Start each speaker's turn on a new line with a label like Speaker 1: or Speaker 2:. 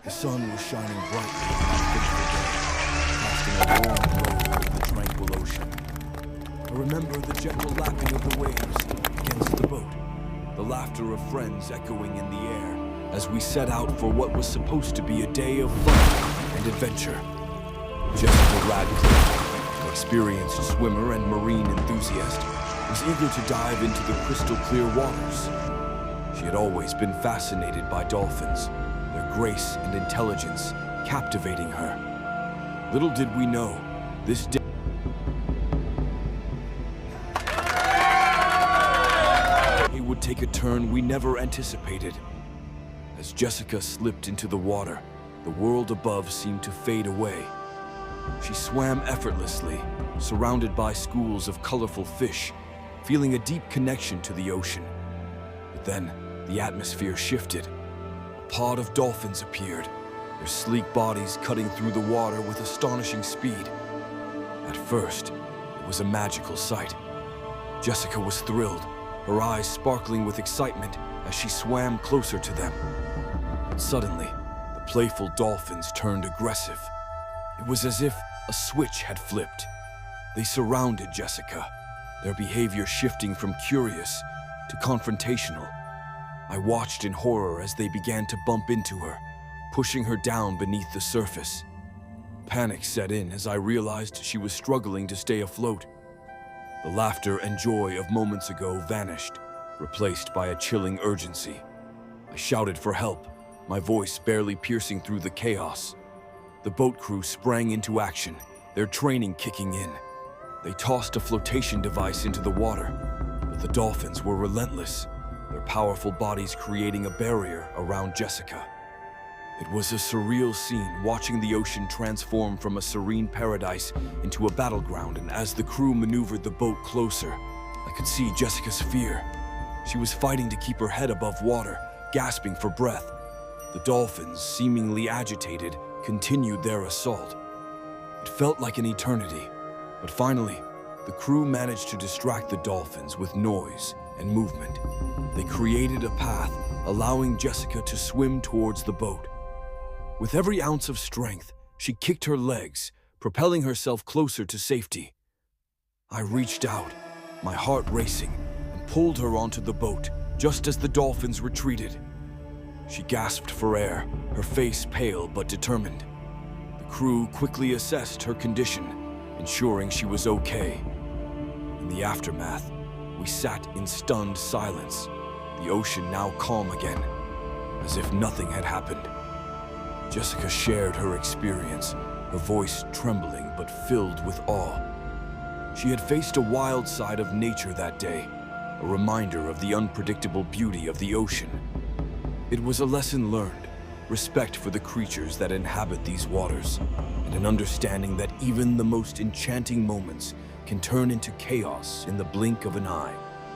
Speaker 1: The sun was shining brightly on that fateful day, casting a warm glow over the tranquil ocean. I remember the gentle lapping of the waves against the boat, the laughter of friends echoing in the air as we set out for what was supposed to be a day of fun and adventure. Jessica Radcliffe, an experienced swimmer and marine enthusiast, was eager to dive into the crystal-clear waters. She had always been fascinated by dolphins, their grace and intelligence captivating her. Little did we know, this day would take a turn we never anticipated. As Jessica slipped into the water, the world above seemed to fade away. She swam effortlessly, surrounded by schools of colorful fish, feeling a deep connection to the ocean. But then, the atmosphere shifted. A pod of dolphins appeared, their sleek bodies cutting through the water with astonishing speed. At first, it was a magical sight. Jessica was thrilled, her eyes sparkling with excitement as she swam closer to them. But suddenly, the playful dolphins turned aggressive. It was as if a switch had flipped. They surrounded Jessica, their behavior shifting from curious to confrontational. I watched in horror as they began to bump into her, pushing her down beneath the surface. Panic set in as I realized she was struggling to stay afloat. The laughter and joy of moments ago vanished, replaced by a chilling urgency. I shouted for help, my voice barely piercing through the chaos. The boat crew sprang into action, their training kicking in. They tossed a flotation device into the water, but the dolphins were relentless, their powerful bodies creating a barrier around Jessica. It was a surreal scene, watching the ocean transform from a serene paradise into a battleground, and as the crew maneuvered the boat closer, I could see Jessica's fear. She was fighting to keep her head above water, gasping for breath. The dolphins, seemingly agitated, continued their assault. It felt like an eternity, but finally, the crew managed to distract the dolphins with noise and movement. They created a path, allowing Jessica to swim towards the boat. With every ounce of strength, she kicked her legs, propelling herself closer to safety. I reached out, my heart racing, and pulled her onto the boat just as the dolphins retreated. She gasped for air, her face pale but determined. The crew quickly assessed her condition, ensuring she was okay. In the aftermath, we sat in stunned silence, the ocean now calm again, as if nothing had happened. Jessica shared her experience, her voice trembling but filled with awe. She had faced a wild side of nature that day, a reminder of the unpredictable beauty of the ocean. It was a lesson learned, respect for the creatures that inhabit these waters, and an understanding that even the most enchanting moments can turn into chaos in the blink of an eye.